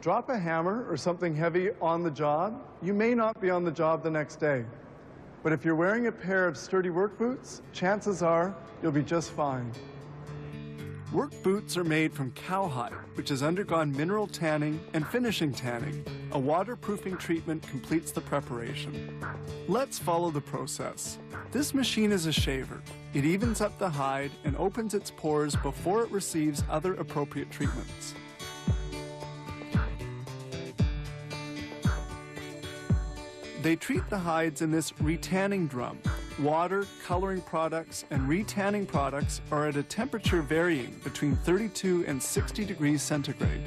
Drop a hammer or something heavy on the job, you may not be on the job the next day. But if you're wearing a pair of sturdy work boots, chances are you'll be just fine. Work boots are made from cowhide, which has undergone mineral tanning and finishing tanning. A waterproofing treatment completes the preparation. Let's follow the process. This machine is a shaver. It evens up the hide and opens its pores before it receives other appropriate treatments. They treat the hides in this retanning drum. Water, coloring products, and retanning products are at a temperature varying between 32 and 60 degrees centigrade.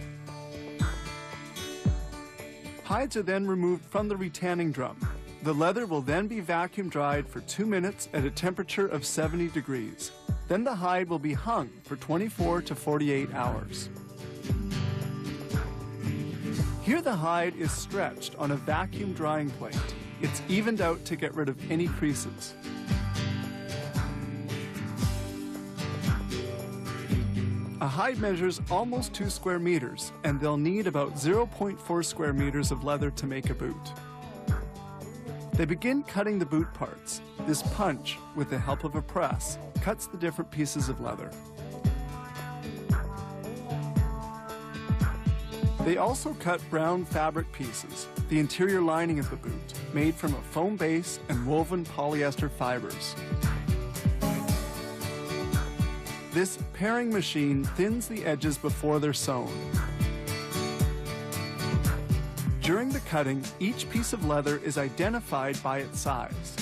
Hides are then removed from the retanning drum. The leather will then be vacuum dried for 2 minutes at a temperature of 70 degrees. Then the hide will be hung for 24 to 48 hours. Here the hide is stretched on a vacuum drying plate. It's evened out to get rid of any creases. A hide measures almost 2 square meters, and they'll need about 0.4 square meters of leather to make a boot. They begin cutting the boot parts. This punch, with the help of a press, cuts the different pieces of leather. They also cut brown fabric pieces, the interior lining of the boot, made from a foam base and woven polyester fibers. This paring machine thins the edges before they're sewn. During the cutting, each piece of leather is identified by its size.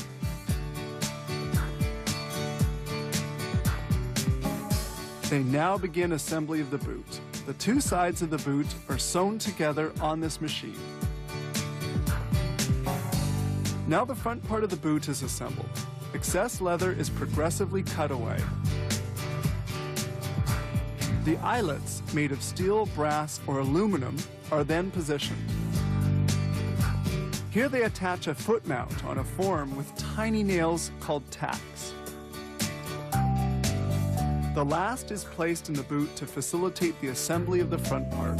They now begin assembly of the boot. The 2 sides of the boot are sewn together on this machine. Now the front part of the boot is assembled. Excess leather is progressively cut away. The eyelets, made of steel, brass, or aluminum, are then positioned. Here they attach a foot mount on a form with tiny nails called tacks. The last is placed in the boot to facilitate the assembly of the front part.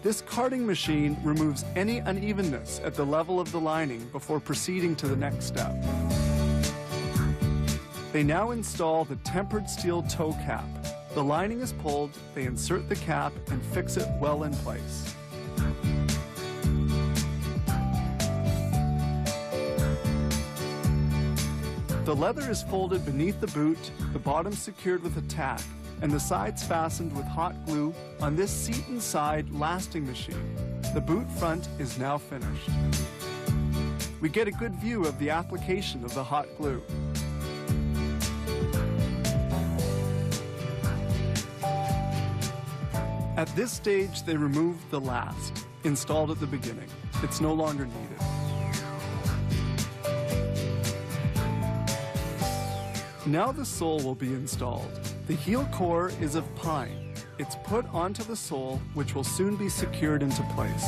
This carding machine removes any unevenness at the level of the lining before proceeding to the next step. They now install the tempered steel toe cap. The lining is pulled, they insert the cap and fix it well in place. The leather is folded beneath the boot, the bottom secured with a tack, and the sides fastened with hot glue on this seat-inside lasting machine. The boot front is now finished. We get a good view of the application of the hot glue. At this stage, they remove the last, installed at the beginning. It's no longer needed. Now the sole will be installed. The heel core is of pine. It's put onto the sole, which will soon be secured into place.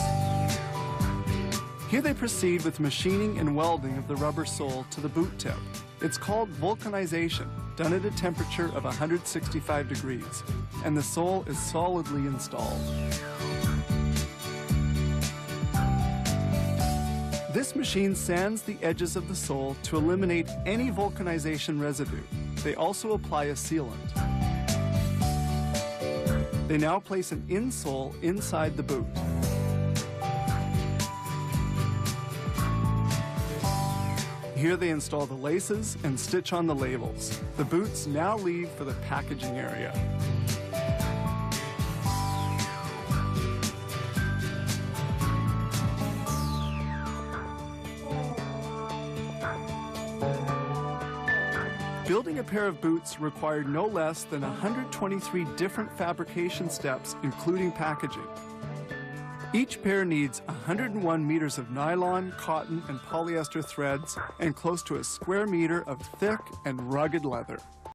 Here they proceed with machining and welding of the rubber sole to the boot tip. It's called vulcanization, done at a temperature of 165 degrees, and the sole is solidly installed. This machine sands the edges of the sole to eliminate any vulcanization residue. They also apply a sealant. They now place an insole inside the boot. Here they install the laces and stitch on the labels. The boots now leave for the packaging area. Building a pair of boots required no less than 123 different fabrication steps, including packaging. Each pair needs 101 meters of nylon, cotton, and polyester threads, and close to a square meter of thick and rugged leather.